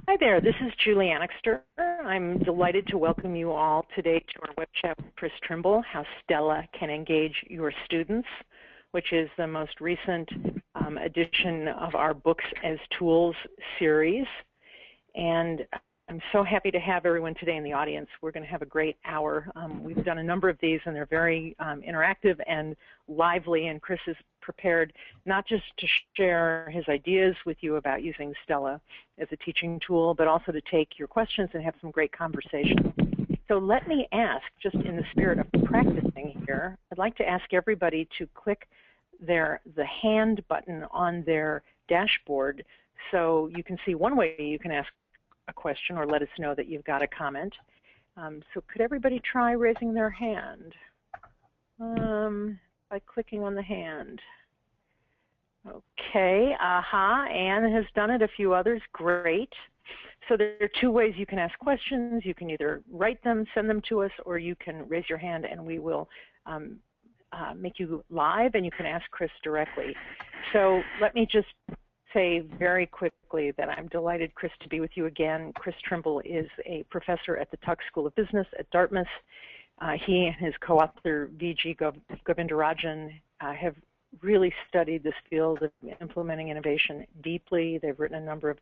Hi there, this is Julie Annixter. I'm delighted to welcome you all today to our web chat with Chris Trimble, How Stella Can Engage Your Students, which is the most recent edition of our Books as Tools series. And I'm so happy to have everyone today in the audience. We're going to have a great hour. We've done a number of these, and they're very interactive and lively, and Chris is prepared not just to share his ideas with you about using Stella as a teaching tool, but also to take your questions and have some great conversation. So let me ask, just in the spirit of practicing here, I'd like to ask everybody to click the hand button on their dashboard so you can see one way you can ask a question or let us know that you've got a comment. So could everybody try raising their hand by clicking on the hand? Okay, Anne has done it, a few others, great. So there are two ways you can ask questions. You can either write them, send them to us, or you can raise your hand and we will make you live and you can ask Chris directly. So let me just say very quickly that I'm delighted, Chris, to be with you again. Chris Trimble is a professor at the Tuck School of Business at Dartmouth. He and his co-author V.G. Govindarajan have really studied this field of implementing innovation deeply. They've written a number of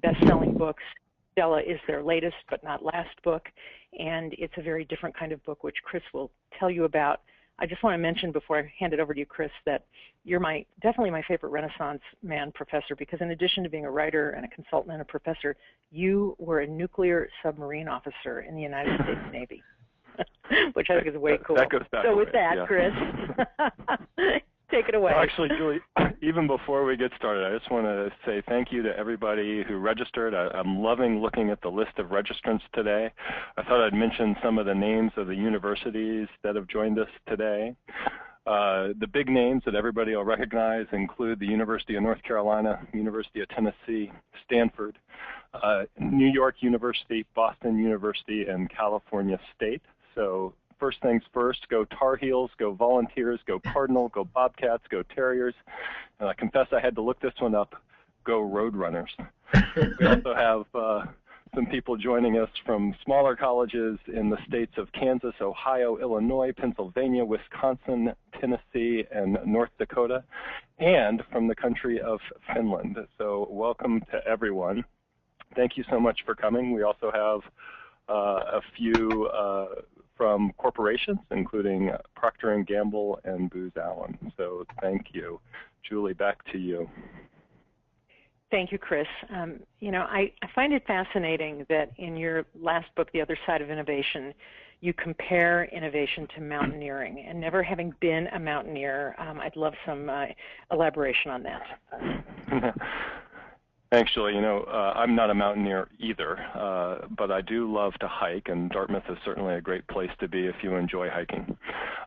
best-selling books. Stella is their latest but not last book, and it's a very different kind of book, which Chris will tell you about. I just want to mention before I hand it over to you, Chris, that you're definitely my favorite Renaissance man professor, because in addition to being a writer and a consultant and a professor, you were a nuclear submarine officer in the United States Navy, which I think is way cool. That goes back so away, with that, yeah. Chris, take it away. Well, actually, Julie, even before we get started, I just want to say thank you to everybody who registered. I'm loving looking at the list of registrants today. I thought I'd mention some of the names of the universities that have joined us today. The big names that everybody will recognize include the University of North Carolina, University of Tennessee, Stanford, New York University, Boston University, and California State. So first things first, go Tar Heels, go Volunteers, go Cardinal, go Bobcats, go Terriers. And I confess I had to look this one up, go Roadrunners. We also have some people joining us from smaller colleges in the states of Kansas, Ohio, Illinois, Pennsylvania, Wisconsin, Tennessee, and North Dakota, and from the country of Finland. So welcome to everyone. Thank you so much for coming. We also have a few from corporations, including Procter & Gamble and Booz Allen. So thank you. Julie, back to you. Thank you, Chris. You know, I find it fascinating that in your last book, The Other Side of Innovation, you compare innovation to mountaineering. And never having been a mountaineer, I'd love some elaboration on that. Thanks, Julie. You know, I'm not a mountaineer either, but I do love to hike, and Dartmouth is certainly a great place to be if you enjoy hiking.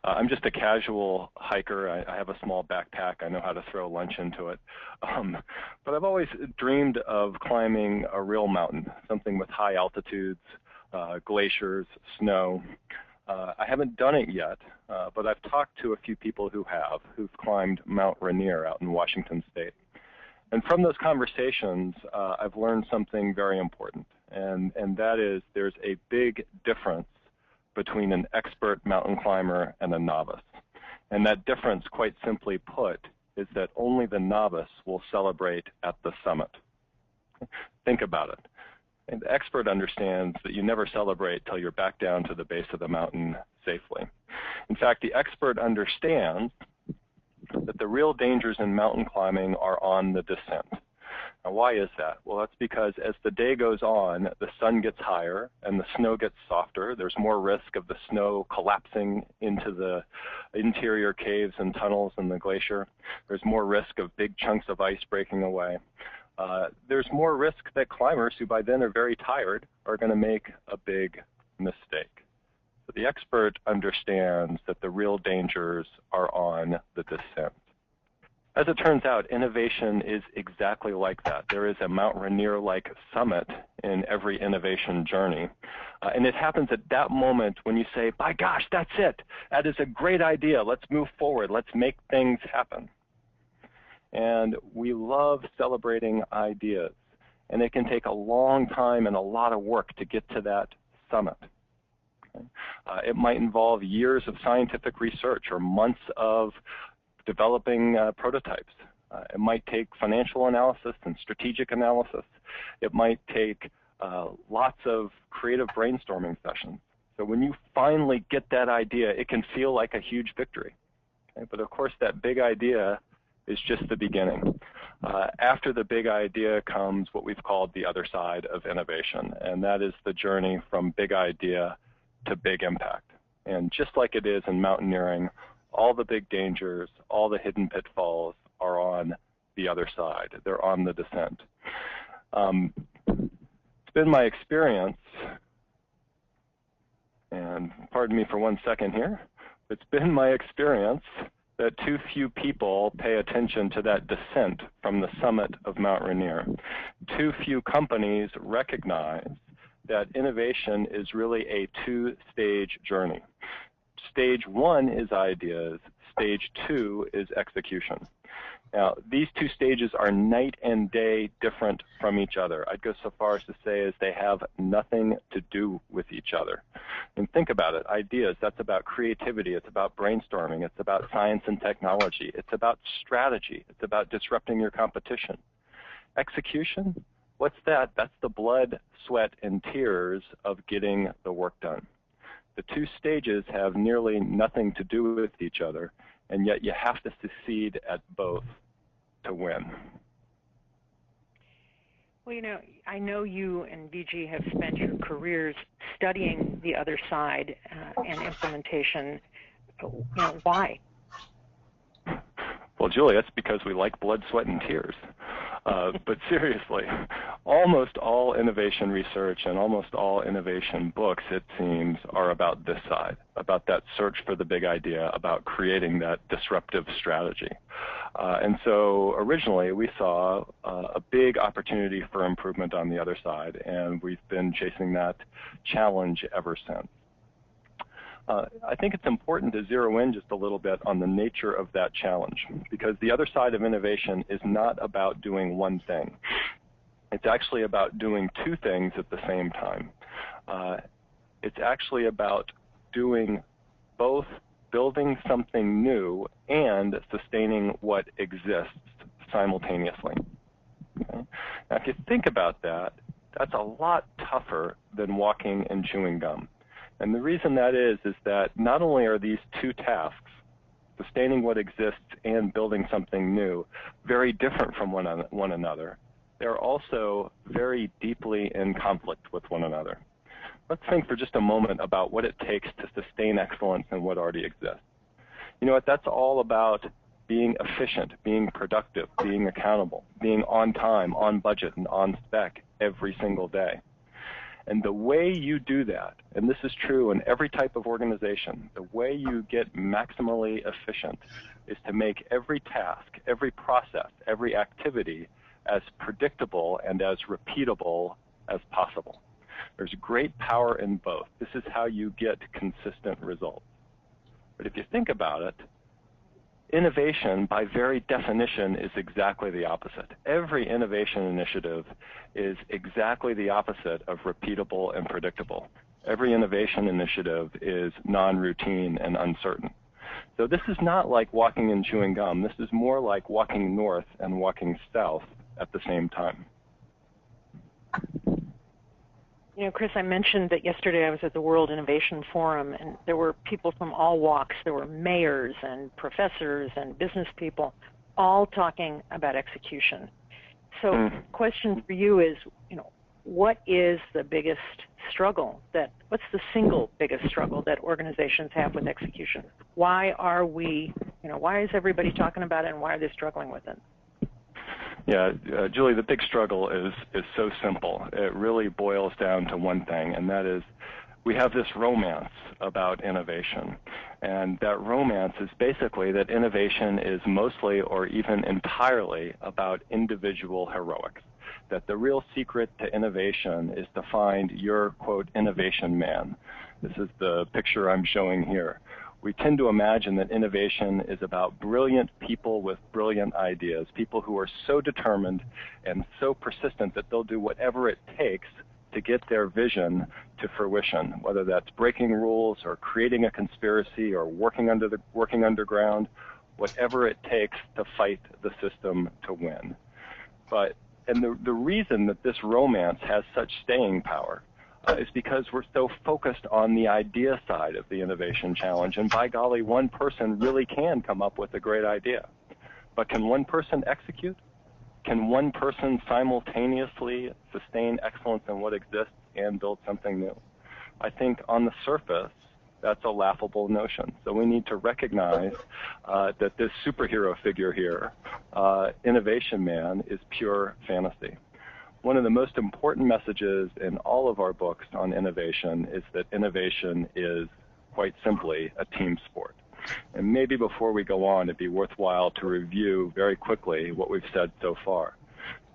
I'm just a casual hiker. I have a small backpack. I know how to throw lunch into it. But I've always dreamed of climbing a real mountain, something with high altitudes, glaciers, snow. I haven't done it yet, but I've talked to a few people who've climbed Mount Rainier out in Washington State. And from those conversations, I've learned something very important, and that is there's a big difference between an expert mountain climber and a novice. And that difference, quite simply put, is that only the novice will celebrate at the summit. Think about it. And the expert understands that you never celebrate till you're back down to the base of the mountain safely. In fact, the expert understands that the real dangers in mountain climbing are on the descent. Now, why is that? Well, that's because as the day goes on, the sun gets higher and the snow gets softer. There's more risk of the snow collapsing into the interior caves and tunnels in the glacier. There's more risk of big chunks of ice breaking away. There's more risk that climbers, who by then are very tired, are going to make a big mistake. So the expert understands that the real dangers are on the descent. As it turns out, innovation is exactly like that. There is a Mount Rainier-like summit in every innovation journey. And it happens at that moment when you say, by gosh, that's it. That is a great idea. Let's move forward. Let's make things happen. And we love celebrating ideas. and it can take a long time and a lot of work to get to that summit. Okay? It might involve years of scientific research or months of developing prototypes. It might take financial analysis and strategic analysis. It might take lots of creative brainstorming sessions. So when you finally get that idea, it can feel like a huge victory. Okay? But of course, that big idea is just the beginning. After the big idea comes what we've called the other side of innovation, and that is the journey from big idea to big impact. And just like it is in mountaineering, all the big dangers, all the hidden pitfalls are on the other side. They're on the descent. It's been my experience, and pardon me for 1 second here, it's been my experience that too few people pay attention to that descent from the summit of Mount Rainier. Too few companies recognize that innovation is really a two-stage journey. Stage 1 is ideas, stage 2 is execution. Now, these two stages are night and day different from each other. I'd go so far as to say as they have nothing to do with each other. And think about it, ideas, that's about creativity, it's about brainstorming, it's about science and technology, it's about strategy, it's about disrupting your competition. Execution, what's that? That's the blood, sweat, and tears of getting the work done. The two stages have nearly nothing to do with each other, and yet you have to succeed at both to win. Well, you know, I know you and VG have spent your careers studying the other side and implementation. You know, why? Well, Julie, that's because we like blood, sweat, and tears. But seriously, almost all innovation research and almost all innovation books, it seems, are about this side, about that search for the big idea, about creating that disruptive strategy. And so originally we saw a big opportunity for improvement on the other side, and we've been chasing that challenge ever since. I think it's important to zero in just a little bit on the nature of that challenge, because the other side of innovation is not about doing one thing. It's actually about doing two things at the same time. It's actually about doing both building something new and sustaining what exists simultaneously. Okay? Now, if you think about that, that's a lot tougher than walking and chewing gum. And the reason that is that not only are these two tasks, sustaining what exists and building something new, very different from one another, they're also very deeply in conflict with one another. Let's think for just a moment about what it takes to sustain excellence in what already exists. You know what, that's all about being efficient, being productive, being accountable, being on time, on budget, and on spec every single day. And the way you do that, and this is true in every type of organization, the way you get maximally efficient is to make every task, every process, every activity as predictable and as repeatable as possible. There's great power in both. This is how you get consistent results. But if you think about it, innovation, by very definition, is exactly the opposite. Every innovation initiative is exactly the opposite of repeatable and predictable. Every innovation initiative is non-routine and uncertain. So this is not like walking and chewing gum. This is more like walking north and walking south at the same time. You know, Chris, I mentioned that yesterday I was at the World Innovation Forum, and there were people from all walks. There were mayors and professors and business people all talking about execution. So question for you is, you know, what is the biggest struggle what's the single biggest struggle that organizations have with execution? Why are we, you know, why is everybody talking about it, and why are they struggling with it? Yeah, Julie, the big struggle is so simple. It really boils down to one thing, and that is we have this romance about innovation. And that romance is basically that innovation is mostly or even entirely about individual heroics. That the real secret to innovation is to find your, quote, innovation man. This is the picture I'm showing here. We tend to imagine that innovation is about brilliant people with brilliant ideas, people who are so determined and so persistent that they'll do whatever it takes to get their vision to fruition, whether that's breaking rules or creating a conspiracy or working underground, whatever it takes to fight the system to win. And the reason that this romance has such staying power is because we're so focused on the idea side of the innovation challenge. And by golly, one person really can come up with a great idea. But can one person execute? Can one person simultaneously sustain excellence in what exists and build something new? I think on the surface, that's a laughable notion. So we need to recognize that this superhero figure here, Innovation Man, is pure fantasy. One of the most important messages in all of our books on innovation is that innovation is, quite simply, a team sport. And maybe before we go on, it'd be worthwhile to review very quickly what we've said so far.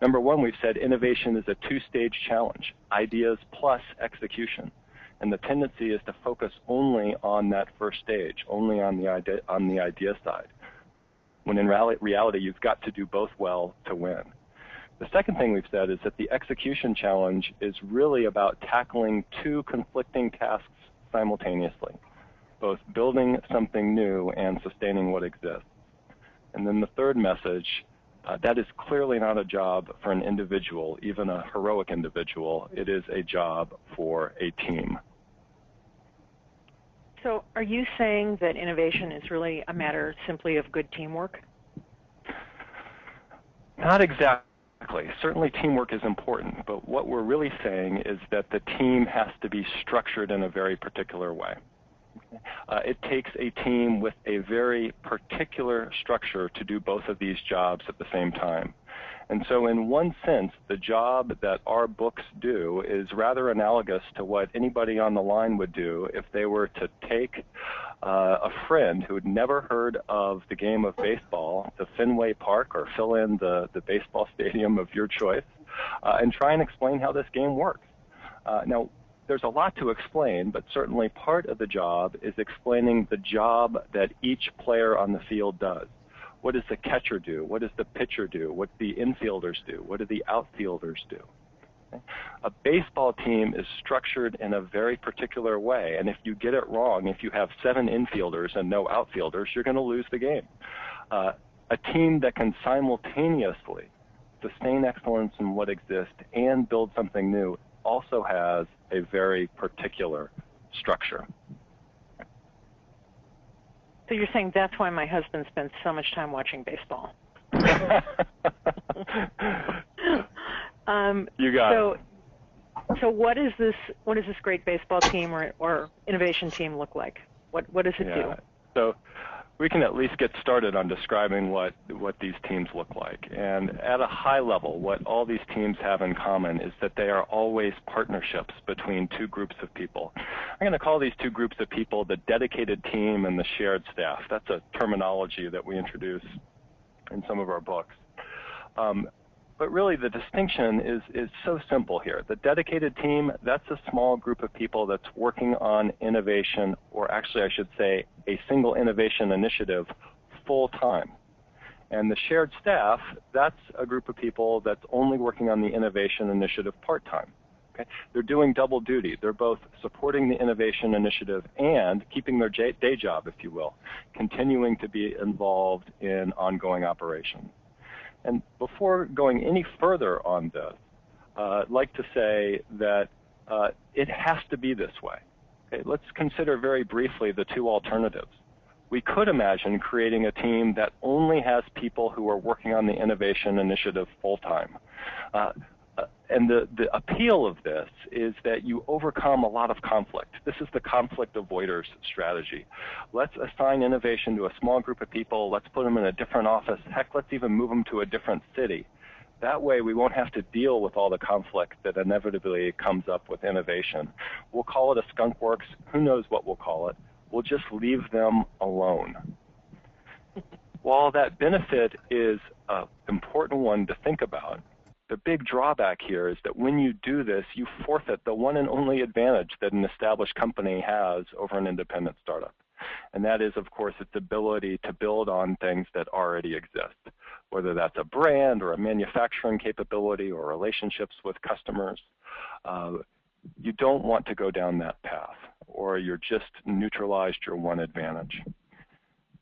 Number one, we've said innovation is a two-stage challenge, ideas plus execution. And the tendency is to focus only on that first stage, only on the idea side, when in reality, you've got to do both well to win. The second thing we've said is that the execution challenge is really about tackling two conflicting tasks simultaneously, both building something new and sustaining what exists. And then the third message, that is clearly not a job for an individual, even a heroic individual. It is a job for a team. So are you saying that innovation is really a matter simply of good teamwork? Not exactly. Certainly teamwork is important, but what we're really saying is that the team has to be structured in a very particular way. It takes a team with a very particular structure to do both of these jobs at the same time. And so in one sense, the job that our books do is rather analogous to what anybody on the line would do if they were to take a friend who had never heard of the game of baseball to Fenway Park or fill in the baseball stadium of your choice and try and explain how this game works. Now, there's a lot to explain, but certainly part of the job is explaining the job that each player on the field does. What does the catcher do? What does the pitcher do? What do the infielders do? What do the outfielders do? Okay? A baseball team is structured in a very particular way, and if you get it wrong, if you have 7 infielders and no outfielders, you're going to lose the game. A team that can simultaneously sustain excellence in what exists and build something new also has a very particular structure. So you're saying that's why my husband spends so much time watching baseball. You got it. So what does this great baseball team or innovation team look like? What does it do? So we can at least get started on describing what these teams look like. And at a high level, what all these teams have in common is that they are always partnerships between two groups of people. I'm going to call these two groups of people the dedicated team and the shared staff. That's a terminology that we introduce in some of our books. But really the distinction is so simple here. The dedicated team, that's a small group of people that's working on innovation, or actually I should say a single innovation initiative full time. And the shared staff, that's a group of people that's only working on the innovation initiative part time. Okay? They're doing double duty. They're both supporting the innovation initiative and keeping their day job, if you will, continuing to be involved in ongoing operations. And before going any further on this, I'd like to say that it has to be this way. Okay, let's consider very briefly the two alternatives. We could imagine creating a team that only has people who are working on the innovation initiative full-time. And the appeal of this is that you overcome a lot of conflict. This is the conflict avoiders strategy. Let's assign innovation to a small group of people. Let's put them in a different office. Heck, let's even move them to a different city. That way we won't have to deal with all the conflict that inevitably comes up with innovation. We'll call it a skunk works. Who knows what we'll call it? We'll just leave them alone. While that benefit is an important one to think about, the big drawback here is that when you do this, you forfeit the one and only advantage that an established company has over an independent startup. And that is, of course, its ability to build on things that already exist, whether that's a brand or a manufacturing capability or relationships with customers. You don't want to go down that path, or you're just neutralized your one advantage.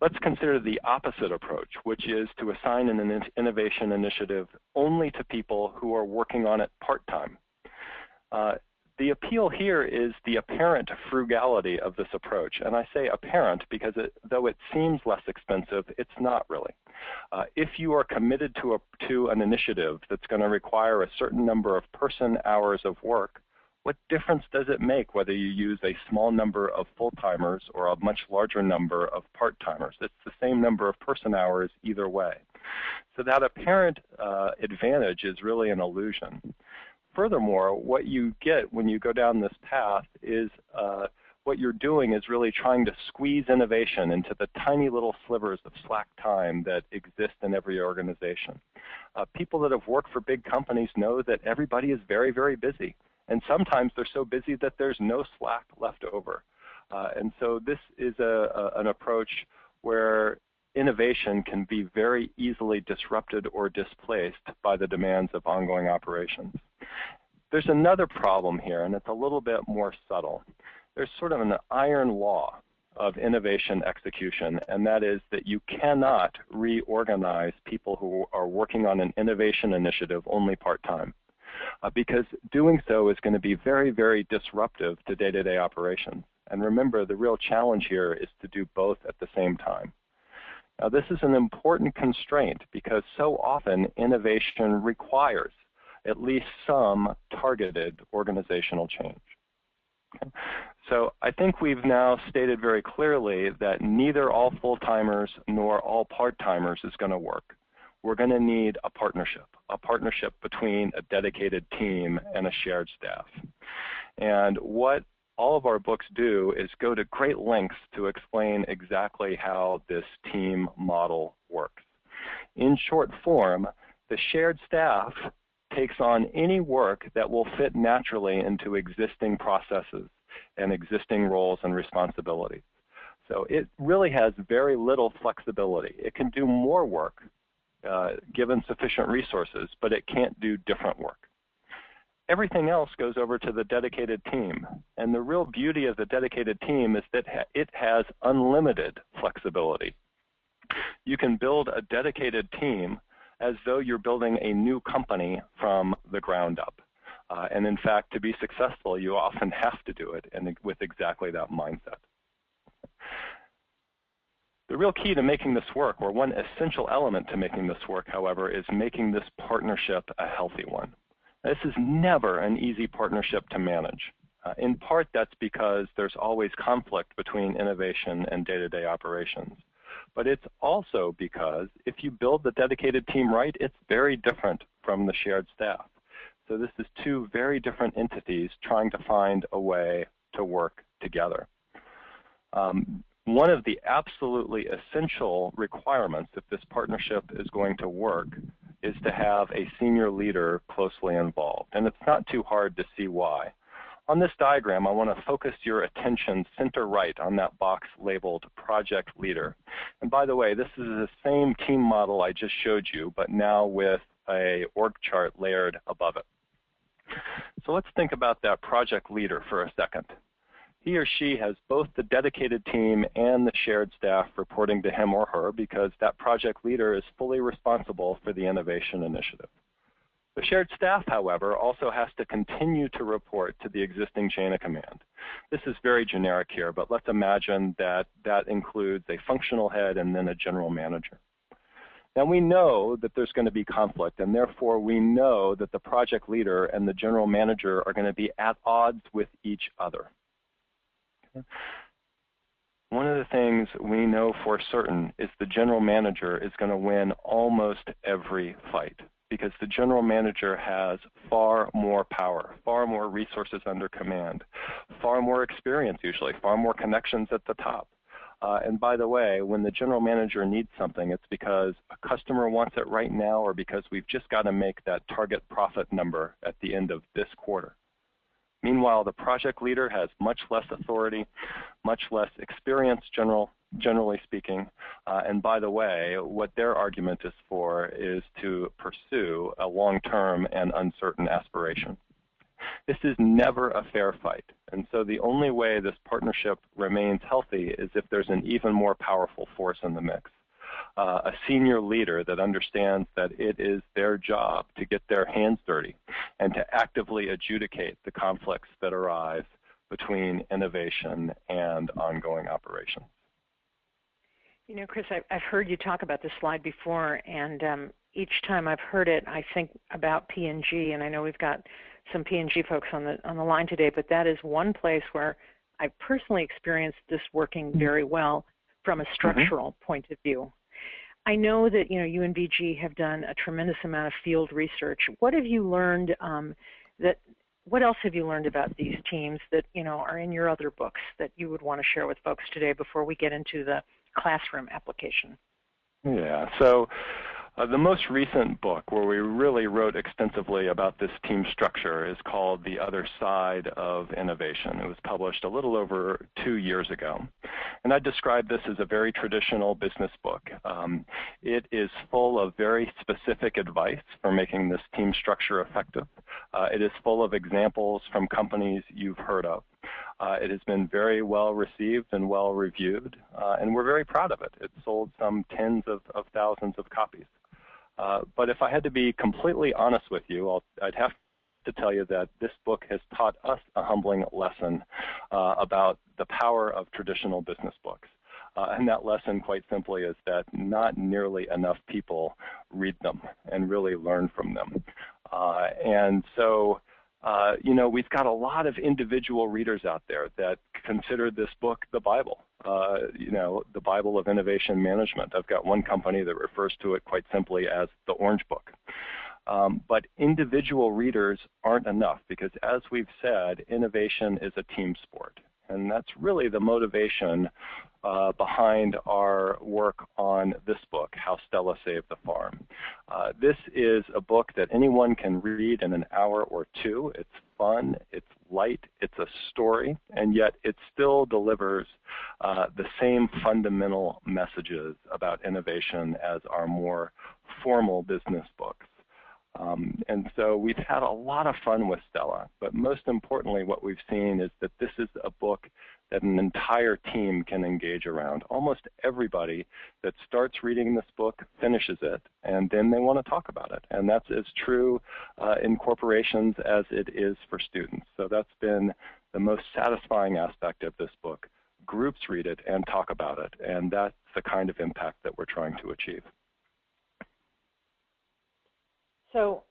Let's consider the opposite approach, which is to assign an innovation initiative only to people who are working on it part-time. The appeal here is the apparent frugality of this approach. And I say apparent because though it seems less expensive, it's not really. If you are committed to an initiative that's going to require a certain number of person-hours of work, what difference does it make whether you use a small number of full-timers or a much larger number of part-timers? It's the same number of person-hours either way. So that apparent advantage is really an illusion. Furthermore, what you get when you go down this path is what you're doing is really trying to squeeze innovation into the tiny little slivers of slack time that exist in every organization. People that have worked for big companies know that everybody is very, very busy. And sometimes they're so busy that there's no slack left over. And so this is an approach where innovation can be very easily disrupted or displaced by the demands of ongoing operations. There's another problem here, and it's a little bit more subtle. There's sort of an iron law of innovation execution, and that is that you cannot reorganize people who are working on an innovation initiative only part-time, because doing so is going to be very, very disruptive to day-to-day operations. And remember, the real challenge here is to do both at the same time. Now, this is an important constraint because so often innovation requires at least some targeted organizational change. Okay. So I think we've now stated very clearly that neither all full-timers nor all part-timers is going to work. We're going to need a partnership between a dedicated team and a shared staff. And what all of our books do is go to great lengths to explain exactly how this team model works. In short form, the shared staff takes on any work that will fit naturally into existing processes and existing roles and responsibilities. So it really has very little flexibility. It can do more work given sufficient resources, but it can't do different work. Everything else goes over to the dedicated team. And the real beauty of the dedicated team is that it has unlimited flexibility. You can build a dedicated team as though you're building a new company from the ground up. And in fact, to be successful, you often have to do it with exactly that mindset. The real key to making this work, or one essential element to making this work, however, is making this partnership a healthy one. This is never an easy partnership to manage. In part, that's because there's always conflict between innovation and day-to-day operations. But it's also because if you build the dedicated team right, it's very different from the shared staff. So this is two very different entities trying to find a way to work together. One of the absolutely essential requirements if this partnership is going to work is to have a senior leader closely involved. And it's not too hard to see why. On this diagram, I want to focus your attention center right on that box labeled Project Leader. And by the way, this is the same team model I just showed you, but now with an org chart layered above it. So let's think about that project leader for a second. He or she has both the dedicated team and the shared staff reporting to him or her because that project leader is fully responsible for the innovation initiative. The shared staff, however, also has to continue to report to the existing chain of command. This is very generic here, but let's imagine that that includes a functional head and then a general manager. Now we know that there's going to be conflict, and therefore we know that the project leader and the general manager are going to be at odds with each other. Okay. One of the things we know for certain is the general manager is going to win almost every fight because the general manager has far more power, far more resources under command, far more experience usually, far more connections at the top. And by the way, when the general manager needs something, it's because a customer wants it right now or because we've just got to make that target profit number at the end of this quarter. Meanwhile, the project leader has much less authority, much less experience, generally speaking. And by the way, what their argument is for is to pursue a long-term and uncertain aspiration. This is never a fair fight. And so the only way this partnership remains healthy is if there's an even more powerful force in the mix. A senior leader that understands that it is their job to get their hands dirty and to actively adjudicate the conflicts that arise between innovation and ongoing operations. You know, Chris, I've heard you talk about this slide before, and each time I've heard it, I think about P&G, and I know we've got some P&G folks on the line today, but that is one place where I personally experienced this working very well from a structural point of view. I know that you and VG have done a tremendous amount of field research. What have you learned? What else have you learned about these teams that are in your other books that you would want to share with folks today before we get into the classroom application? Yeah. So the most recent book where we really wrote extensively about this team structure is called The Other Side of Innovation. It was published a little over 2 years ago. And I describe this as a very traditional business book. It is full of very specific advice for making this team structure effective. It is full of examples from companies you've heard of. It has been very well received and well reviewed, and we're very proud of it. It sold some tens of thousands of copies. But if I had to be completely honest with you, I'd have to tell you that this book has taught us a humbling lesson about the power of traditional business books. And that lesson, quite simply, is that not nearly enough people read them and really learn from them. And so, we've got a lot of individual readers out there that consider this book the Bible, the Bible of innovation management. I've got one company that refers to it quite simply as the Orange Book. But individual readers aren't enough because, as we've said, innovation is a team sport. And that's really the motivation behind our work on this book, How Stella Saved the Farm. This is a book that anyone can read in an hour or two. It's fun, it's light, it's a story, and yet it still delivers the same fundamental messages about innovation as our more formal business books. And so we've had a lot of fun with Stella, but most importantly what we've seen is that this is a book that an entire team can engage around. Almost everybody that starts reading this book finishes it, and then they want to talk about it. And that's as true in corporations as it is for students. So that's been the most satisfying aspect of this book. Groups read it and talk about it, and that's the kind of impact that we're trying to achieve. So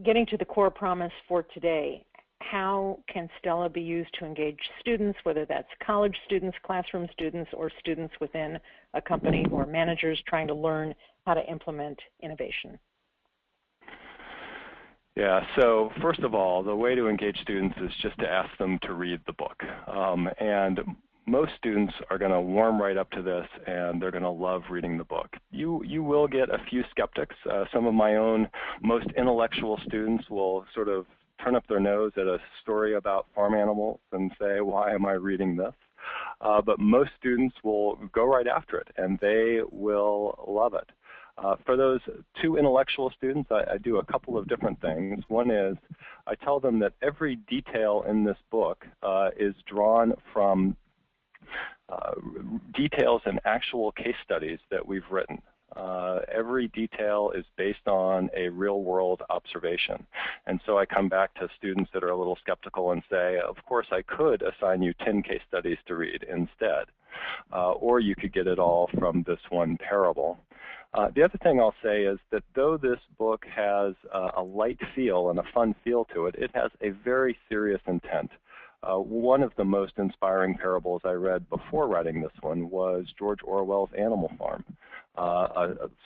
getting to the core promise for today, how can Stella be used to engage students, whether that's college students, classroom students, or students within a company or managers trying to learn how to implement innovation? Yeah, so first of all, the way to engage students is just to ask them to read the book. And most students are going to warm right up to this, and they're going to love reading the book. You will get a few skeptics. Some of my own most intellectual students will sort of turn up their nose at a story about farm animals and say, why am I reading this? But most students will go right after it, and they will love it. For those two intellectual students, I do a couple of different things. One is I tell them that every detail in this book is drawn from details and actual case studies that we've written. Every detail is based on a real-world observation. And so I come back to students that are a little skeptical and say, of course, I could assign you 10 case studies to read instead. Or you could get it all from this one parable. The other thing I'll say is that though this book has a light feel and a fun feel to it, it has a very serious intent. One of the most inspiring parables I read before writing this one was George Orwell's Animal Farm.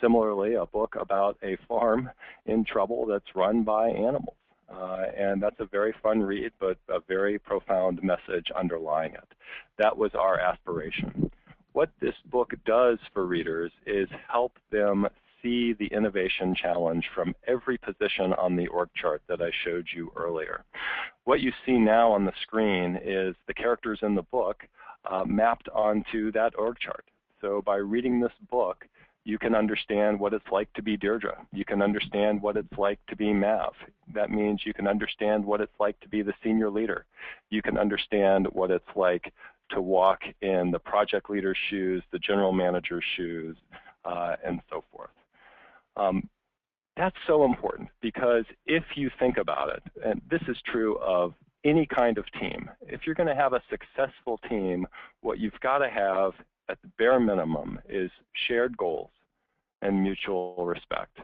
Similarly, a book about a farm in trouble that's run by animals. And that's a very fun read, but a very profound message underlying it. That was our aspiration. What this book does for readers is help them see the innovation challenge from every position on the org chart that I showed you earlier. What you see now on the screen is the characters in the book mapped onto that org chart. So by reading this book, you can understand what it's like to be Deirdre. You can understand what it's like to be Mav. That means you can understand what it's like to be the senior leader. You can understand what it's like to walk in the project leader's shoes, the general manager's shoes, and so forth. That's so important because if you think about it, and this is true of any kind of team, if you're going to have a successful team, what you've got to have at the bare minimum is shared goals and mutual respect.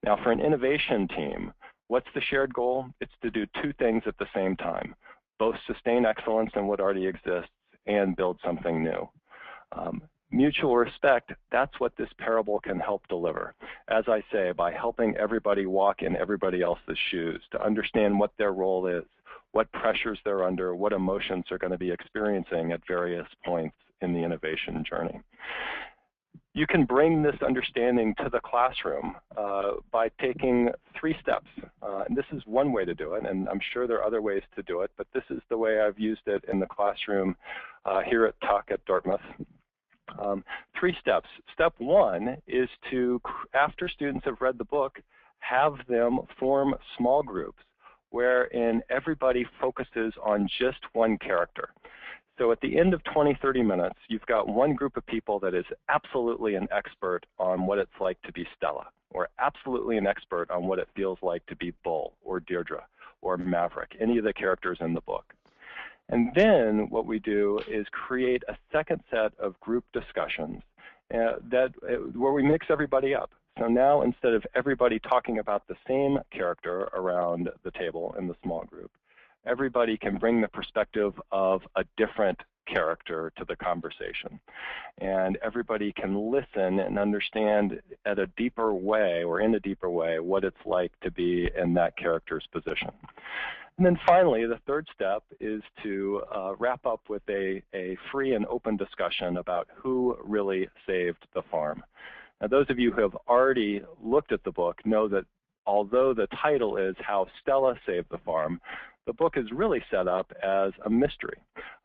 Now, for an innovation team, what's the shared goal? It's to do two things at the same time, both sustain excellence in what already exists and build something new. Mutual respect, that's what this parable can help deliver. As I say, by helping everybody walk in everybody else's shoes, to understand what their role is, what pressures they're under, what emotions they're going to be experiencing at various points in the innovation journey. You can bring this understanding to the classroom by taking 3 steps. And this is one way to do it, and I'm sure there are other ways to do it, but this is the way I've used it in the classroom here at Tuck at Dartmouth. 3 steps. Step 1 is to, after students have read the book, have them form small groups wherein everybody focuses on just one character. So at the end of 20, 30 minutes, you've got one group of people that is absolutely an expert on what it's like to be Stella, or absolutely an expert on what it feels like to be Bull, or Deirdre, or Maverick, any of the characters in the book. And then what we do is create a second set of group discussions where we mix everybody up. So now instead of everybody talking about the same character around the table in the small group, everybody can bring the perspective of a different character to the conversation. And everybody can listen and understand at a deeper way, or in a deeper way, what it's like to be in that character's position. And then finally, the third step is to wrap up with a free and open discussion about who really saved the farm. Now, those of you who have already looked at the book know that although the title is How Stella Saved the Farm, the book is really set up as a mystery.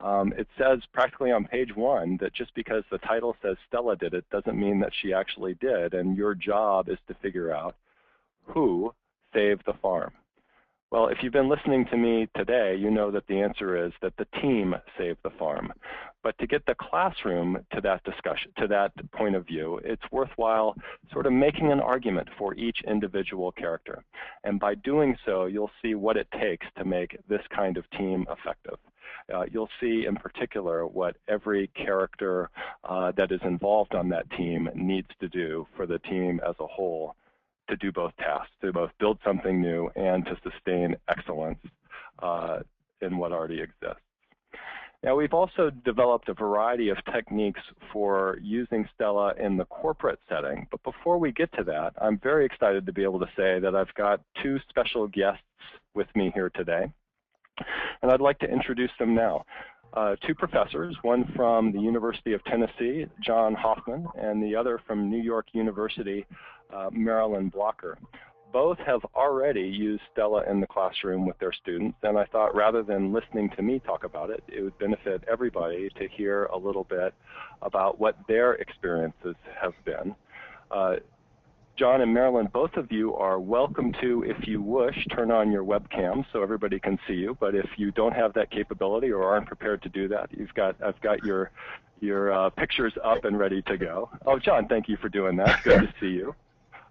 It says practically on page 1 that just because the title says Stella did it doesn't mean that she actually did, and your job is to figure out who saved the farm. Well, if you've been listening to me today, you know that the answer is that the team saved the farm. But to get the classroom to that discussion, to that point of view, it's worthwhile sort of making an argument for each individual character. And by doing so, you'll see what it takes to make this kind of team effective. You'll see in particular what every character that is involved on that team needs to do for the team as a whole to do both tasks, to both build something new and to sustain excellence in what already exists. Now, we've also developed a variety of techniques for using Stella in the corporate setting, but before we get to that, I'm very excited to be able to say that I've got 2 special guests with me here today, and I'd like to introduce them now. 2 professors, one from the University of Tennessee, John Hoffman, and the other from New York University, Marilyn Blocker. Both have already used Stella in the classroom with their students, and I thought rather than listening to me talk about it, it would benefit everybody to hear a little bit about what their experiences have been. John and Marilyn, both of you are welcome to, if you wish, turn on your webcam so everybody can see you. But if you don't have that capability or aren't prepared to do that, I've got your pictures up and ready to go. Oh, John, thank you for doing that. Good to see you.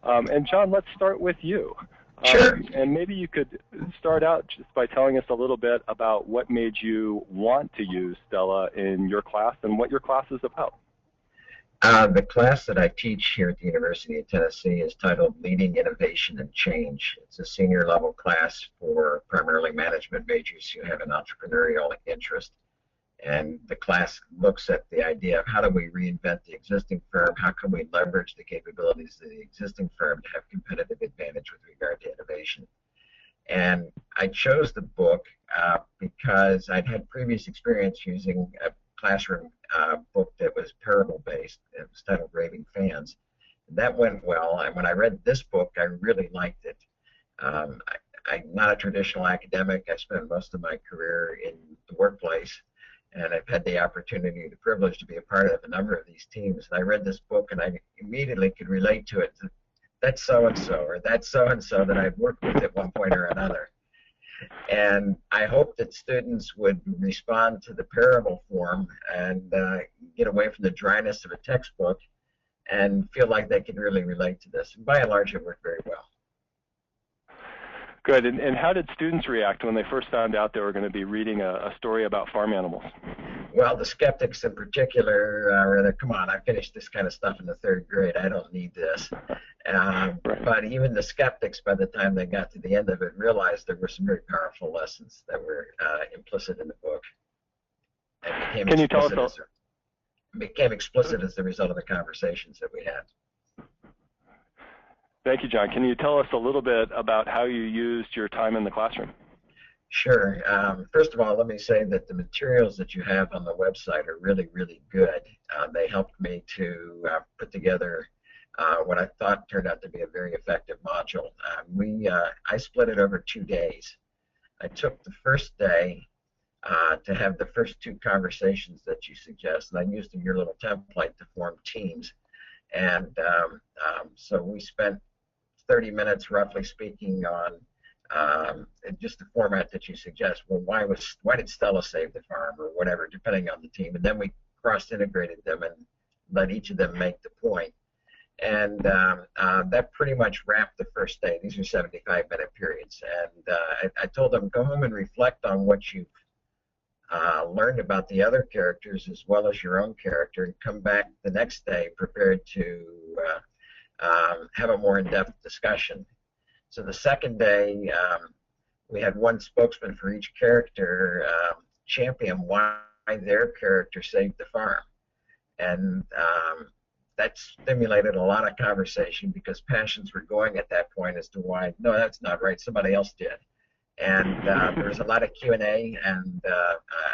And John, let's start with you. Sure. And maybe you could start out just by telling us a little bit about what made you want to use Stella in your class and what your class is about. The class that I teach here at the University of Tennessee is titled Leading Innovation and Change. It's a senior level class for primarily management majors who have an entrepreneurial interest. And the class looks at the idea of how do we reinvent the existing firm, how can we leverage the capabilities of the existing firm to have competitive advantage with regard to innovation. And I chose the book because I'd had previous experience using a classroom book that was parable-based. It was titled Raving Fans. That went well. And when I read this book, I really liked it. I'm not a traditional academic. I spent most of my career in the workplace, and I've had the opportunity, the privilege to be a part of a number of these teams. And I read this book, and I immediately could relate to it. That's so-and-so, or that's so-and-so that I've worked with at one point or another. And I hope that students would respond to the parable form and get away from the dryness of a textbook and feel like they can really relate to this. And by and large, it worked very well. Good. And how did students react when they first found out they were going to be reading a story about farm animals? Well, the skeptics in particular are, come on, I finished this kind of stuff in the 3rd grade. I don't need this. Right. But even the skeptics, by the time they got to the end of it, realized there were some very powerful lessons that were implicit in the book. And Can you tell us? Became explicit as the result of the conversations that we had. Thank you, John. Can you tell us a little bit about how you used your time in the classroom? Sure. First of all, let me say that the materials that you have on the website are really, really good. They helped me to put together what I thought turned out to be a very effective module. I split it over 2 days. I took the first day to have the first 2 conversations that you suggest, and I used your little template to form teams. And so we spent 30 minutes, roughly speaking, on just the format that you suggest. Well, why did Stella save the farm, or whatever, depending on the team. And then we cross-integrated them and let each of them make the point. And that pretty much wrapped the first day. These are 75-minute periods. And I told them, go home and reflect on what you've learned about the other characters as well as your own character, and come back the next day prepared to have a more in-depth discussion. So the second day, we had one spokesman for each character champion why their character saved the farm. And that stimulated a lot of conversation, because passions were going at that point as to why, no, that's not right, somebody else did. And there was a lot of Q&A, and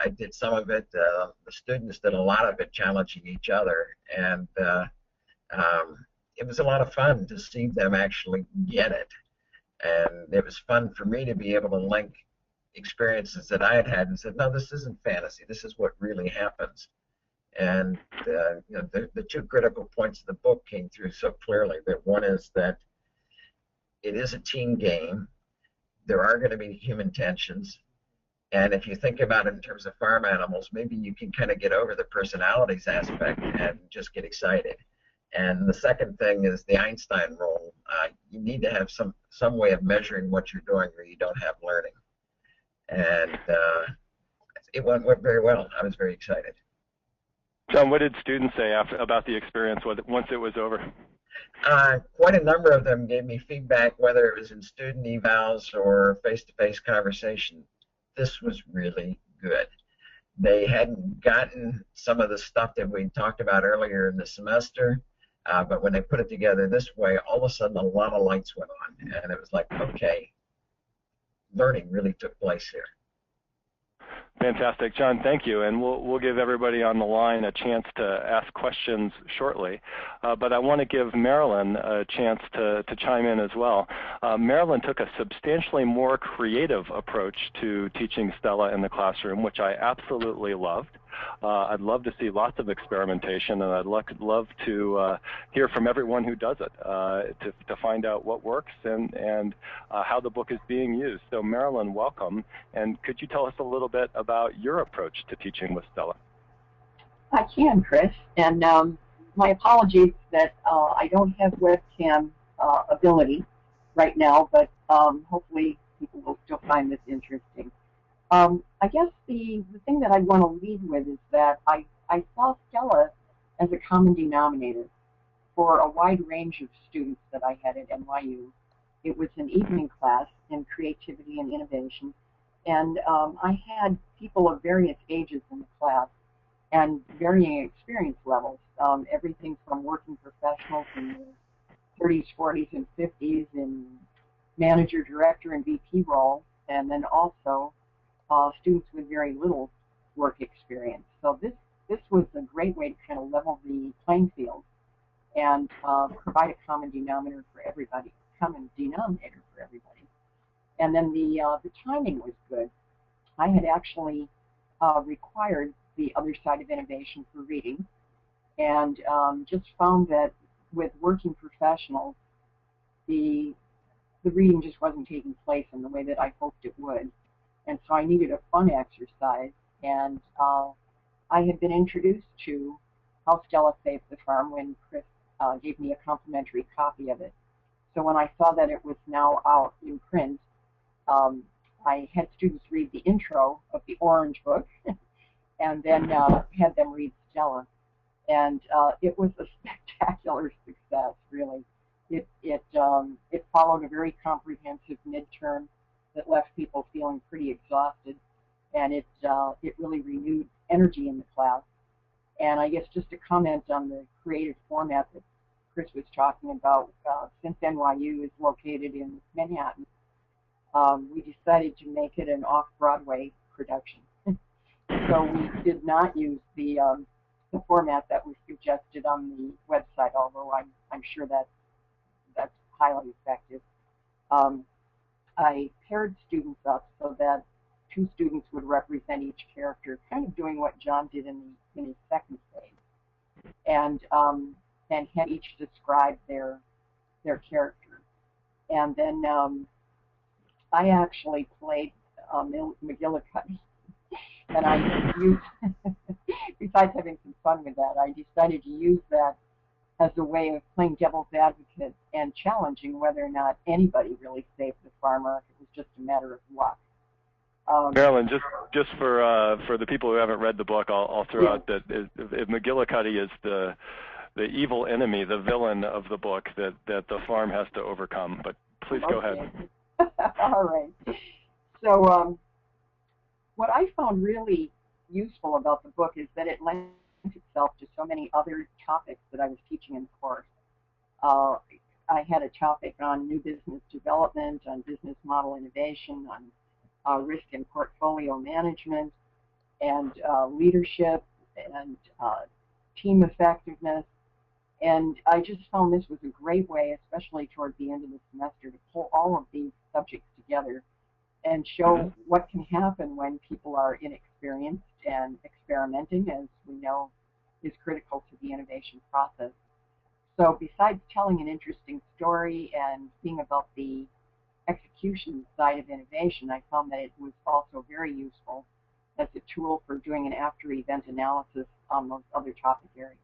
I did some of it. The students did a lot of it, challenging each other. And it was a lot of fun to see them actually get it. And it was fun for me to be able to link experiences that I had had and said, no, this isn't fantasy. This is what really happens. And you know, the 2 critical points of the book came through so clearly. That one is that it is a team game. There are going to be human tensions. And if you think about it in terms of farm animals, maybe you can kind of get over the personalities aspect and just get excited. And the second thing is the Einstein rule. You need to have some way of measuring what you're doing, or you don't have learning. And it went very well. I was very excited. John, what did students say about the experience once it was over? Quite a number of them gave me feedback, whether it was in student evals or face-to-face conversation. This was really good. They hadn't gotten some of the stuff that we talked about earlier in the semester, but when they put it together this way, all of a sudden a lot of lights went on, and it was like, okay, learning really took place here. Fantastic. John, thank you. And we'll give everybody on the line a chance to ask questions shortly. But I want to give Marilyn a chance to chime in as well. Marilyn took a substantially more creative approach to teaching Stella in the classroom, which I absolutely loved. I'd love to see lots of experimentation, and I'd love to hear from everyone who does it to find out what works and how the book is being used. So Marilyn, welcome. And could you tell us a little bit about your approach to teaching with Stella? I can, Chris. And my apologies that I don't have webcam ability right now, but hopefully people will still find this interesting. I guess the thing that I want to lead with is that I saw Stella as a common denominator for a wide range of students that I had at NYU. It was an evening class in creativity and innovation, and I had people of various ages in the class and varying experience levels, everything from working professionals in their 30s, 40s, and 50s in manager, director, and VP roles, and then also students with very little work experience. So this was a great way to kind of level the playing field and provide a common denominator for everybody. And then the timing was good. I had actually required the other side of innovation for reading, and just found that with working professionals, the reading just wasn't taking place in the way that I hoped it would. And so I needed a fun exercise, and I had been introduced to How Stella Saved the Farm when Chris gave me a complimentary copy of it. So when I saw that it was now out in print, I had students read the intro of the orange book and then had them read Stella. And it was a spectacular success, really. It followed a very comprehensive midterm that left people feeling pretty exhausted, and it really renewed energy in the class. And I guess just to comment on the creative format that Chris was talking about, since NYU is located in Manhattan, we decided to make it an off-Broadway production. So we did not use the format that was suggested on the website, although I'm sure that's highly effective. I paired students up so that 2 students would represent each character, kind of doing what John did in his second phase, and had each describe their character. And then I actually played McGillicuddy, and I used, besides having some fun with that, I decided to use that as a way of playing devil's advocate and challenging whether or not anybody really saved the farm, or if it was just a matter of luck. Marilyn, just for the people who haven't read the book, I'll throw out that if McGillicuddy is the evil enemy, the villain of the book that the farm has to overcome. But please go ahead. All right. So what I found really useful about the book is that it lends itself to so many other topics that I was teaching in the course. I had a topic on new business development, on business model innovation, on risk and portfolio management, and leadership, and team effectiveness. And I just found this was a great way, especially toward the end of the semester, to pull all of these subjects together and show what can happen when people are inexperienced, and experimenting, as we know, is critical to the innovation process. So besides telling an interesting story and being about the execution side of innovation, I found that it was also very useful as a tool for doing an after-event analysis on those other topic areas.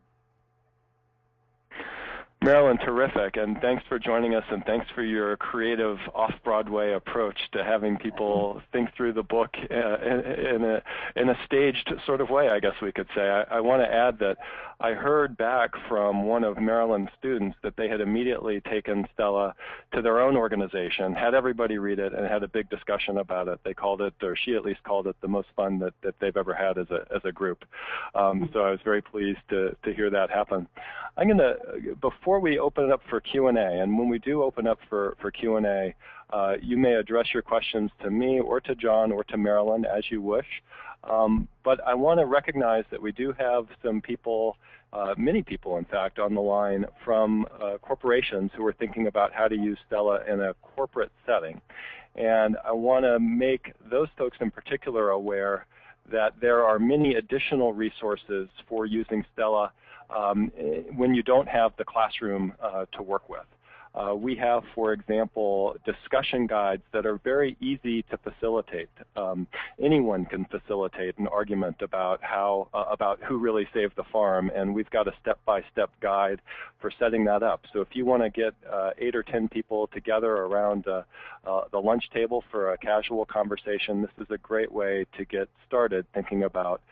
Marilyn, terrific, and thanks for joining us, and thanks for your creative off-Broadway approach to having people think through the book in a staged sort of way, I guess we could say. I want to add that I heard back from one of Marilyn's students that they had immediately taken Stella to their own organization, had everybody read it, and had a big discussion about it. They called it, or she at least called it, the most fun that they've ever had as a group. So I was very pleased to hear that happen. I'm going to, before we open it up for Q&A, and when we do open up for Q&A, you may address your questions to me or to John or to Marilyn as you wish. But I want to recognize that we do have some people, many people in fact, on the line from corporations who are thinking about how to use Stella in a corporate setting. And I want to make those folks in particular aware that there are many additional resources for using Stella when you don't have the classroom to work with. We have, for example, discussion guides that are very easy to facilitate. Anyone can facilitate an argument about about who really saved the farm, and we've got a step-by-step guide for setting that up. So if you want to get 8 or 10 people together around the lunch table for a casual conversation, this is a great way to get started thinking about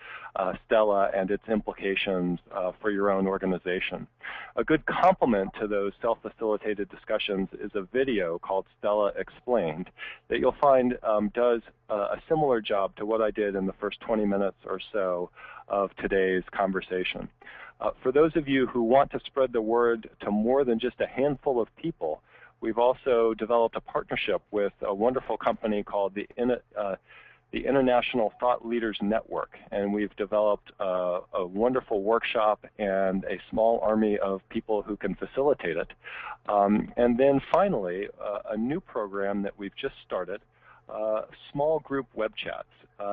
Stella and its implications for your own organization. A good complement to those self-facilitated discussions is a video called Stella Explained that you'll find does a similar job to what I did in the first 20 minutes or so of today's conversation. For those of you who want to spread the word to more than just a handful of people, we've also developed a partnership with a wonderful company called the the International Thought Leaders Network, and we've developed a wonderful workshop and a small army of people who can facilitate it. And then finally, a new program that we've just started, small group web chats.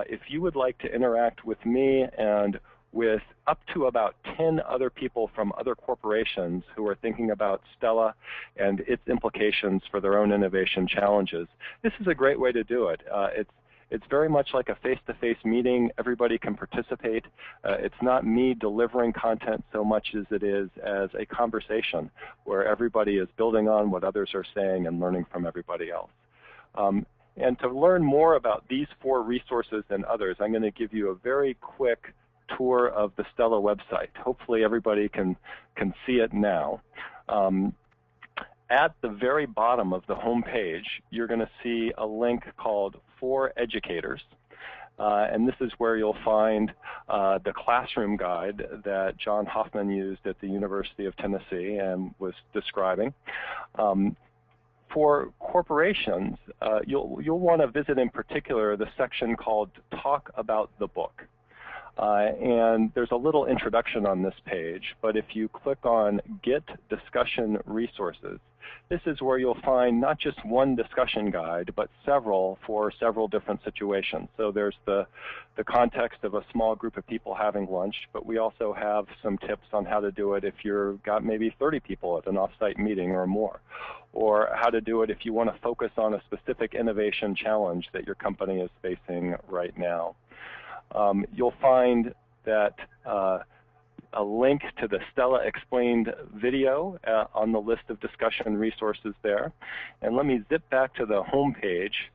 If you would like to interact with me and with up to about 10 other people from other corporations who are thinking about Stella and its implications for their own innovation challenges, this is a great way to do it. It's very much like a face-to-face meeting. Everybody can participate. It's not me delivering content so much as it is as a conversation where everybody is building on what others are saying and learning from everybody else. And to learn more about these 4 resources and others, I'm going to give you a very quick tour of the Stella website. Hopefully everybody can see it now. At the very bottom of the home page, you're going to see a link called For Educators. And this is where you'll find the classroom guide that John Hoffman used at the University of Tennessee and was describing. For corporations, you'll want to visit in particular the section called Talk About the Book. And there's a little introduction on this page, but if you click on Get Discussion Resources, this is where you'll find not just one discussion guide, but several for several different situations. So there's the context of a small group of people having lunch, but we also have some tips on how to do it if you've got maybe 30 people at an offsite meeting or more, or how to do it if you want to focus on a specific innovation challenge that your company is facing right now. You'll find that a link to the Stella Explained video on the list of discussion resources there. And let me zip back to the home page.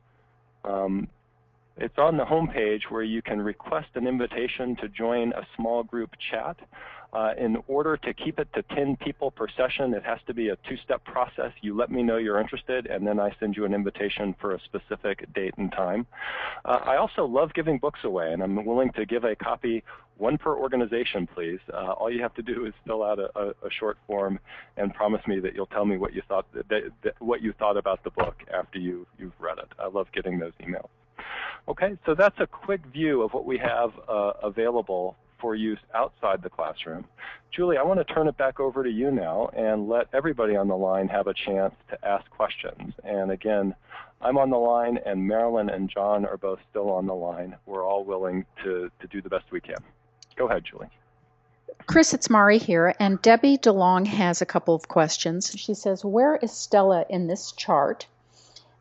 It's on the home page where you can request an invitation to join a small group chat. In order to keep it to 10 people per session, it has to be a 2-step process. You let me know you're interested, and then I send you an invitation for a specific date and time. I also love giving books away, and I'm willing to give a copy, 1 per organization, please. All you have to do is fill out a short form and promise me that you'll tell me what you thought about the book after you've read it. I love getting those emails. Okay, so that's a quick view of what we have available for use outside the classroom. Julie, I want to turn it back over to you now and let everybody on the line have a chance to ask questions. And again, I'm on the line, and Marilyn and John are both still on the line. We're all willing to do the best we can. Go ahead, Julie. Chris, it's Mari here, and Debbie DeLong has a couple of questions. She says, where is Stella in this chart?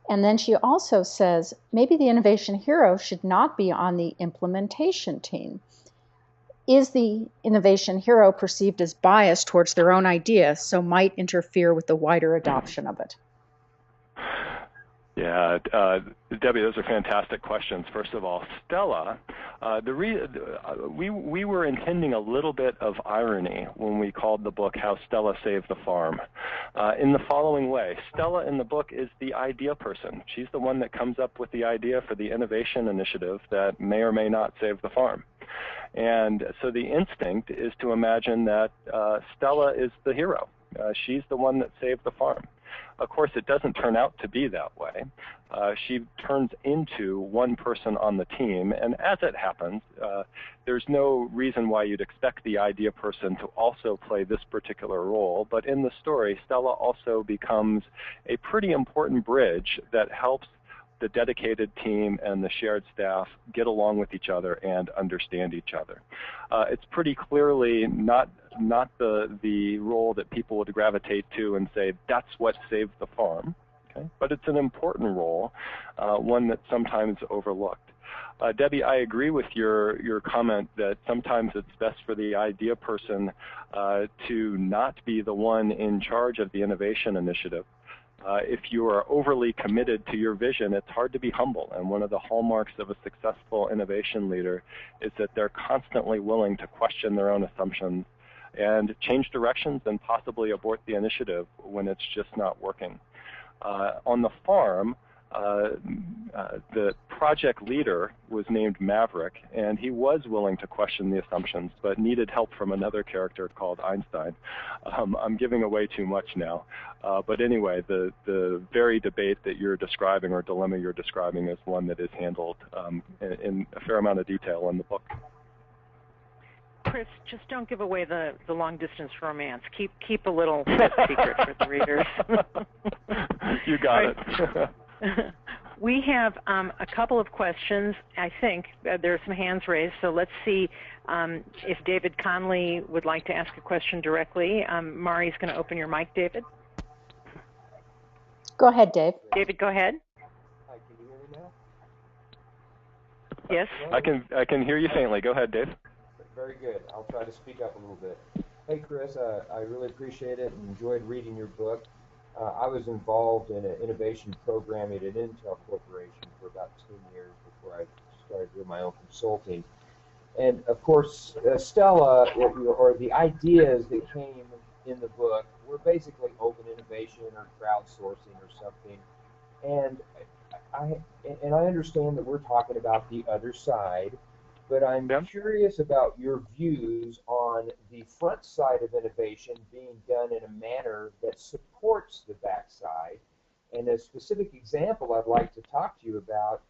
And then she also says, maybe the innovation hero should not be on the implementation team. Is the innovation hero perceived as biased towards their own idea, so might interfere with the wider adoption of it? Yeah, Debbie, those are fantastic questions. First of all, Stella, we were intending a little bit of irony when we called the book How Stella Saved the Farm. In the following way, Stella in the book is the idea person. She's the one that comes up with the idea for the innovation initiative that may or may not save the farm. And so the instinct is to imagine that Stella is the hero. She's the one that saved the farm. Of course, it doesn't turn out to be that way. She turns into one person on the team, and as it happens, there's no reason why you'd expect the idea person to also play this particular role, but in the story, Stella also becomes a pretty important bridge that helps the dedicated team and the shared staff get along with each other and understand each other. It's pretty clearly not the role that people would gravitate to and say, that's what saved the farm, okay? But it's an important role, one that's sometimes overlooked. Debbie, I agree with your comment that sometimes it's best for the idea person to not be the one in charge of the innovation initiative. If you are overly committed to your vision, it's hard to be humble. And one of the hallmarks of a successful innovation leader is that they're constantly willing to question their own assumptions and change directions and possibly abort the initiative when it's just not working. On the farm, the project leader was named Maverick, and he was willing to question the assumptions, but needed help from another character called Einstein. I'm giving away too much now. But anyway, the very debate that you're describing, or dilemma you're describing, is one that is handled in a fair amount of detail in the book. Chris, just don't give away the long-distance romance. Keep a little secret for the readers. You got it. We have a couple of questions. I think there are some hands raised, so let's see if David Conley would like to ask a question directly. Mari's going to open your mic, David. Go ahead, Dave. David, go ahead. Hi, can you hear me now? Yes. I can hear you faintly. Go ahead, Dave. Very good. I'll try to speak up a little bit. Hey, Chris, I really appreciate it and enjoyed reading your book. I was involved in an innovation program at an Intel Corporation for about 10 years before I started doing my own consulting. And of course, Stella, or the ideas that came in the book were basically open innovation or crowdsourcing or something. And I understand that we're talking about the other side, but I'm curious about your views on the front side of innovation being done in a manner that supports the backside. And a specific example I'd like to talk to you about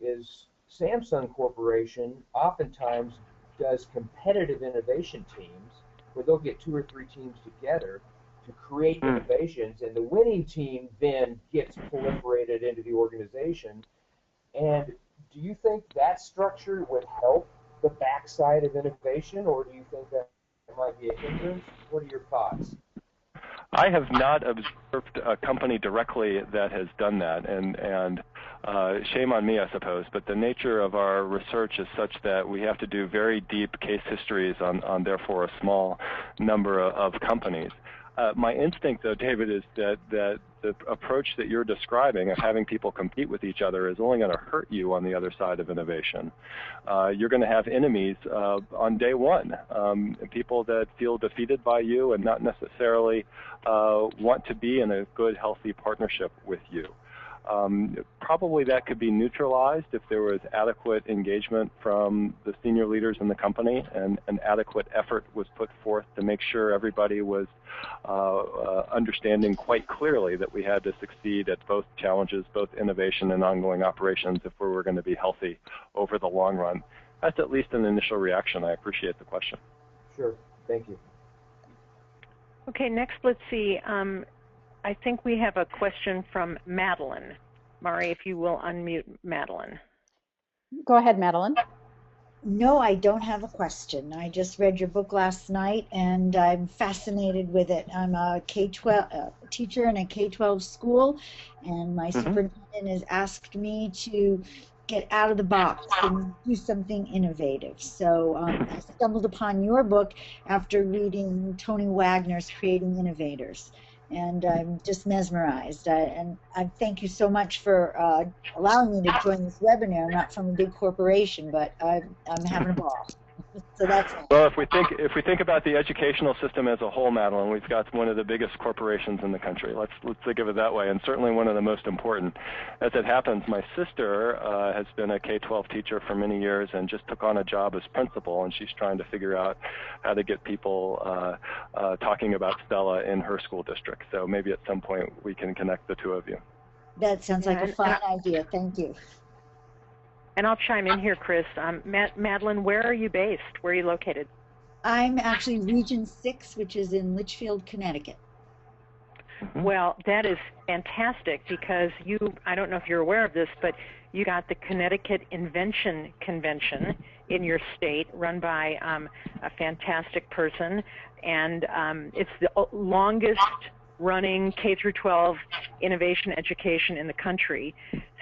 is Samsung Corporation oftentimes does competitive innovation teams where they'll get 2 or 3 teams together to create innovations, and the winning team then gets proliferated into the organization. And do you think that structure would help the backside of innovation, or do you think that might be a hindrance? What are your thoughts? I have not observed a company directly that has done that, and shame on me, I suppose, but the nature of our research is such that we have to do very deep case histories on therefore a small number of companies. My instinct, though, David, is that the approach that you're describing of having people compete with each other is only going to hurt you on the other side of innovation. You're going to have enemies on day one, people that feel defeated by you and not necessarily want to be in a good, healthy partnership with you. Probably that could be neutralized if there was adequate engagement from the senior leaders in the company and an adequate effort was put forth to make sure everybody was understanding quite clearly that we had to succeed at both challenges, both innovation and ongoing operations, if we were going to be healthy over the long run. That's at least an initial reaction. I appreciate the question. Sure. Thank you. Okay, next let's see. I think we have a question from Madeline. Mari, if you will unmute Madeline. Go ahead, Madeline. No, I don't have a question. I just read your book last night, and I'm fascinated with it. I'm a K-12 teacher in a K-12 school, and my superintendent has asked me to get out of the box and do something innovative. So I stumbled upon your book after reading Tony Wagner's Creating Innovators. And I'm just mesmerized. And I thank you so much for allowing me to join this webinar. I'm not from a big corporation, but I'm having a ball. So that's all. Well, if we think about the educational system as a whole, Madeline, we've got one of the biggest corporations in the country. Let's think of it that way, and certainly one of the most important. As it happens, my sister has been a K-12 teacher for many years and just took on a job as principal, and she's trying to figure out how to get people talking about Stella in her school district. So maybe at some point we can connect the two of you. That sounds like a fun idea. Thank you. And I'll chime in here, Chris. Madeline, where are you based? Where are you located? I'm actually Region 6, which is in Litchfield, Connecticut. Well, that is fantastic because I don't know if you're aware of this, but you got the Connecticut Invention Convention in your state run by a fantastic person, and it's the longest running K-12 innovation education in the country.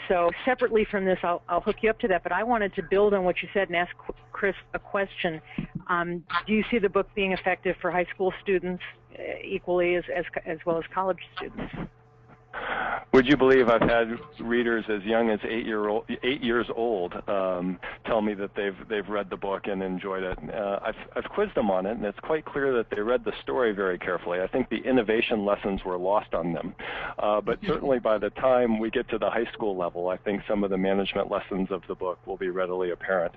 So separately from this, I'll hook you up to that, but I wanted to build on what you said and ask Chris a question. Do you see the book being effective for high school students equally as well as college students? Would you believe I've had readers as young as 8 years old tell me that they've read the book and enjoyed it. I've quizzed them on it, and it's quite clear that they read the story very carefully. I think the innovation lessons were lost on them, but certainly by the time we get to the high school level, I think some of the management lessons of the book will be readily apparent.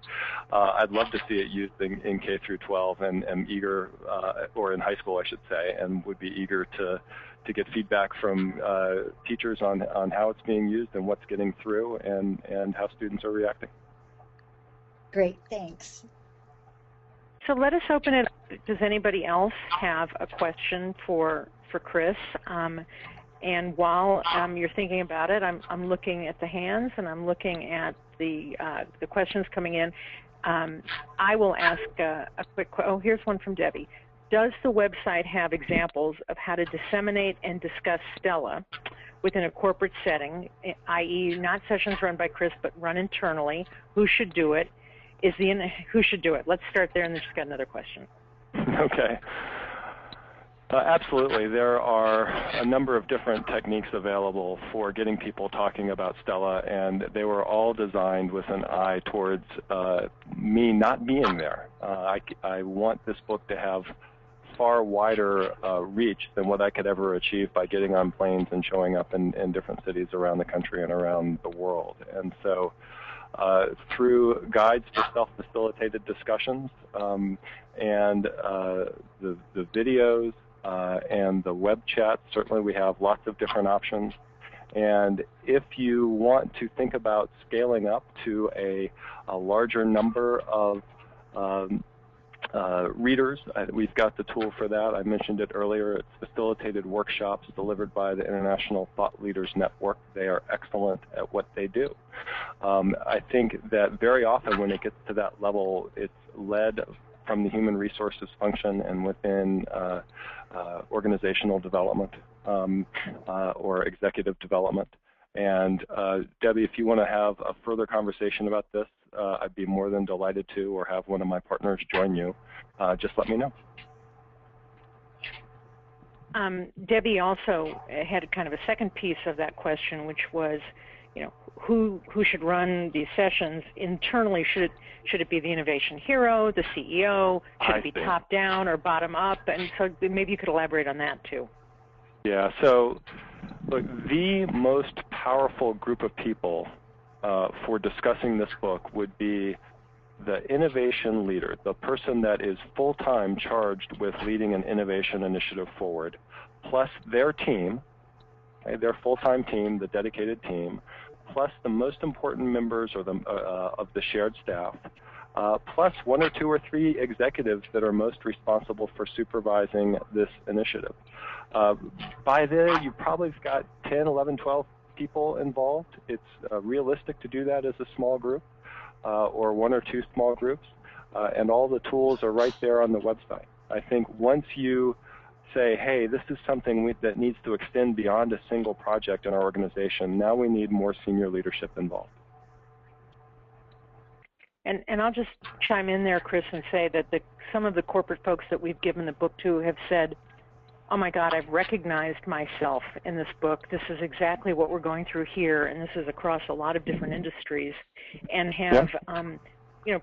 I'd love to see it used in K through 12, and am eager, or in high school, I should say, and would be eager to get feedback from teachers on how it's being used and what's getting through, and how students are reacting. Great, thanks. So let us open it up. Does anybody else have a question for Chris? And while you're thinking about it, I'm looking at the hands, and I'm looking at the questions coming in. I will ask a quick. Oh, here's one from Debbie. Does the website have examples of how to disseminate and discuss Stella within a corporate setting, i.e. not sessions run by Chris, but run internally? Who should do it? Who should do it? Let's start there, and then just got another question. Okay. Absolutely. There are a number of different techniques available for getting people talking about Stella, and they were all designed with an eye towards me not being there. I want this book to have far wider reach than what I could ever achieve by getting on planes and showing up in different cities around the country and around the world. And so through guides to self-facilitated discussions and the videos and the web chat, certainly we have lots of different options. And if you want to think about scaling up to a larger number of readers, we've got the tool for that. I mentioned it earlier. It's facilitated workshops delivered by the International Thought Leaders Network. They are excellent at what they do. I think that very often when it gets to that level, it's led from the human resources function and within organizational development or executive development. And Debbie, if you want to have a further conversation about this, I'd be more than delighted to, or have one of my partners join you. Just let me know. Debbie also had kind of a second piece of that question, which was, who should run these sessions internally? Should it be the innovation hero, the CEO? Should it be top down or bottom up? And so maybe you could elaborate on that too. Yeah. So, look, the most powerful group of people for discussing this book would be the innovation leader, the person that is full-time charged with leading an innovation initiative forward, plus their team, their full-time team, the dedicated team, plus the most important members of the shared staff, plus 1 or 2 or 3 executives that are most responsible for supervising this initiative. By there, you probably got 10, 11, 12 people involved. It's realistic to do that as a small group or 1 or 2 small groups, and all the tools are right there on the website. I think once you say, hey, this is something that needs to extend beyond a single project in our organization, now we need more senior leadership involved. And I'll just chime in there, Chris, and say that some of the corporate folks that we've given the book to have said, oh my God, I've recognized myself in this book. This is exactly what we're going through here, and this is across a lot of different industries, and have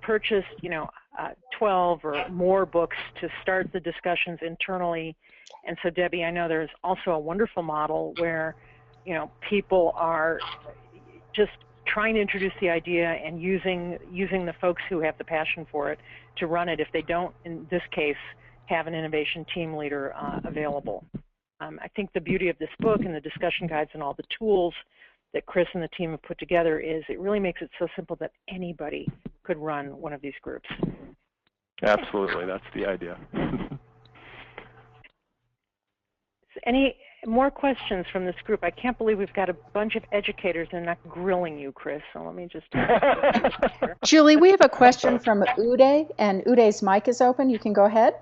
purchased 12 or more books to start the discussions internally. And so, Debbie, I know there's also a wonderful model where people are just trying to introduce the idea and using the folks who have the passion for it to run it if they don't, in this case, have an innovation team leader available. I think the beauty of this book and the discussion guides and all the tools that Chris and the team have put together is it really makes it so simple that anybody could run one of these groups. Absolutely, that's the idea. Any more questions from this group? I can't believe we've got a bunch of educators and not grilling you, Chris. So let me just. Julie, we have a question from Uday, and Uday's mic is open. You can go ahead.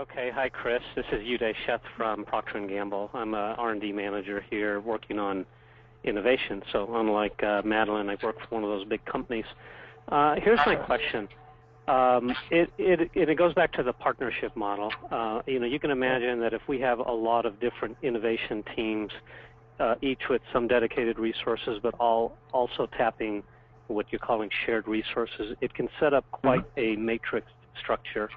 Okay, hi Chris. This is Uday Sheth from Procter & Gamble. I'm a R&D manager here working on innovation. So unlike Madeline, I work for one of those big companies. Here's my question. It goes back to the partnership model. You can imagine that if we have a lot of different innovation teams, each with some dedicated resources, but also tapping what you're calling shared resources, it can set up quite a matrix structure.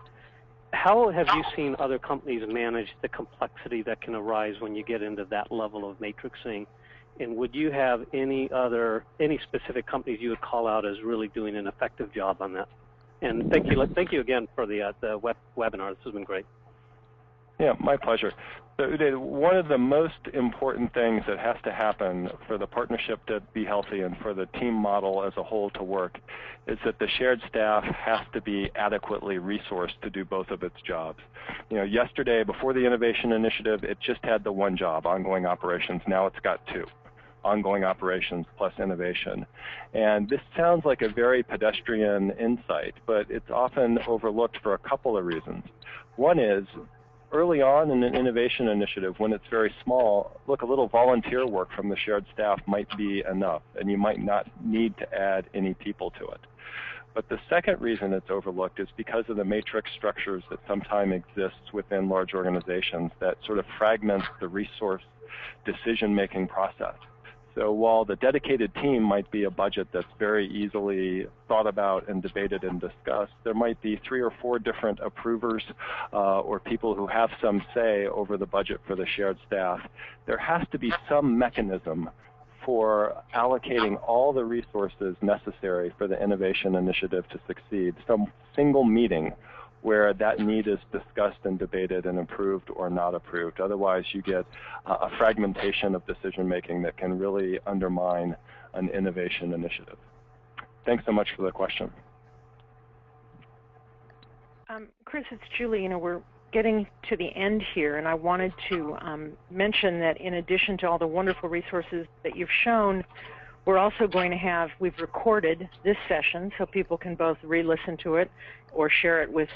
How have you seen other companies manage the complexity that can arise when you get into that level of matrixing? And would you have any specific companies you would call out as really doing an effective job on that? And thank you again for the webinar. This has been great. Yeah, my pleasure. So, Uday, one of the most important things that has to happen for the partnership to be healthy and for the team model as a whole to work is that the shared staff has to be adequately resourced to do both of its jobs. Yesterday, before the Innovation Initiative, it just had the one job, ongoing operations. Now it's got two, ongoing operations plus innovation. And this sounds like a very pedestrian insight, but it's often overlooked for a couple of reasons. One is, early on in an innovation initiative, when it's very small, look, a little volunteer work from the shared staff might be enough, and you might not need to add any people to it. But the second reason it's overlooked is because of the matrix structures that sometimes exist within large organizations that sort of fragment the resource decision-making process. So while the dedicated team might be a budget that's very easily thought about and debated and discussed, there might be 3 or 4 different approvers or people who have some say over the budget for the shared staff. There has to be some mechanism for allocating all the resources necessary for the innovation initiative to succeed, some single meeting where that need is discussed and debated and approved or not approved. Otherwise, you get a fragmentation of decision-making that can really undermine an innovation initiative. Thanks so much for the question. Chris, it's Julie. We're getting to the end here, and I wanted to mention that in addition to all the wonderful resources that you've shown, we're also going to have, we've recorded this session so people can both re-listen to it or share it with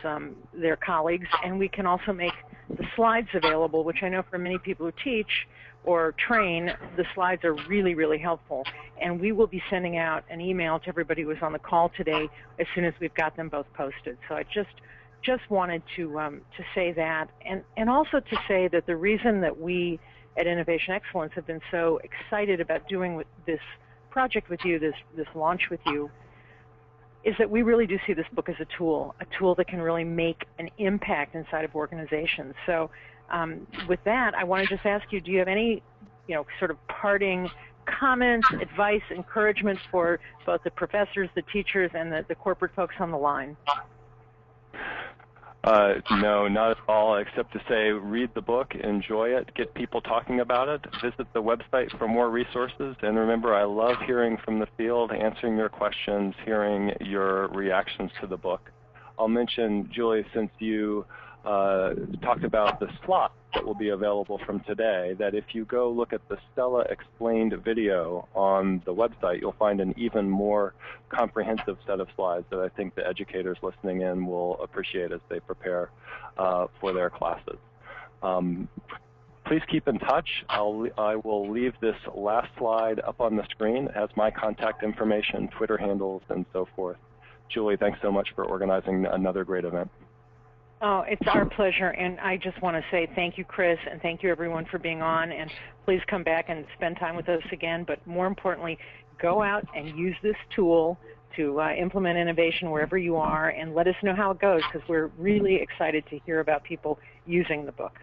their colleagues, and we can also make the slides available, which I know for many people who teach or train, the slides are really, really helpful. And we will be sending out an email to everybody who was on the call today as soon as we've got them both posted. So I just wanted to say that, and also to say that the reason that we at Innovation Excellence have been so excited about doing this project with you, this launch with you, is that we really do see this book as a tool that can really make an impact inside of organizations. So with that, I want to just ask you, do you have any sort of parting comments, advice, encouragement for both the professors, the teachers, and the corporate folks on the line? No, not at all, except to say read the book, enjoy it, get people talking about it, visit the website for more resources, and remember, I love hearing from the field, answering your questions, hearing your reactions to the book. I'll mention, Julie, since you talked about the slot that will be available from today, that if you go look at the Stella Explained video on the website, you'll find an even more comprehensive set of slides that I think the educators listening in will appreciate as they prepare for their classes. Please keep in touch. I will leave this last slide up on the screen. It has my contact information, Twitter handles, and so forth. Julie, thanks so much for organizing another great event. Oh, it's our pleasure, and I just want to say thank you, Chris, and thank you, everyone, for being on, and please come back and spend time with us again, but more importantly, go out and use this tool to implement innovation wherever you are, and let us know how it goes, because we're really excited to hear about people using the book.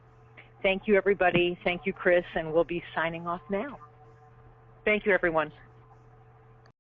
Thank you, everybody. Thank you, Chris, and we'll be signing off now. Thank you, everyone.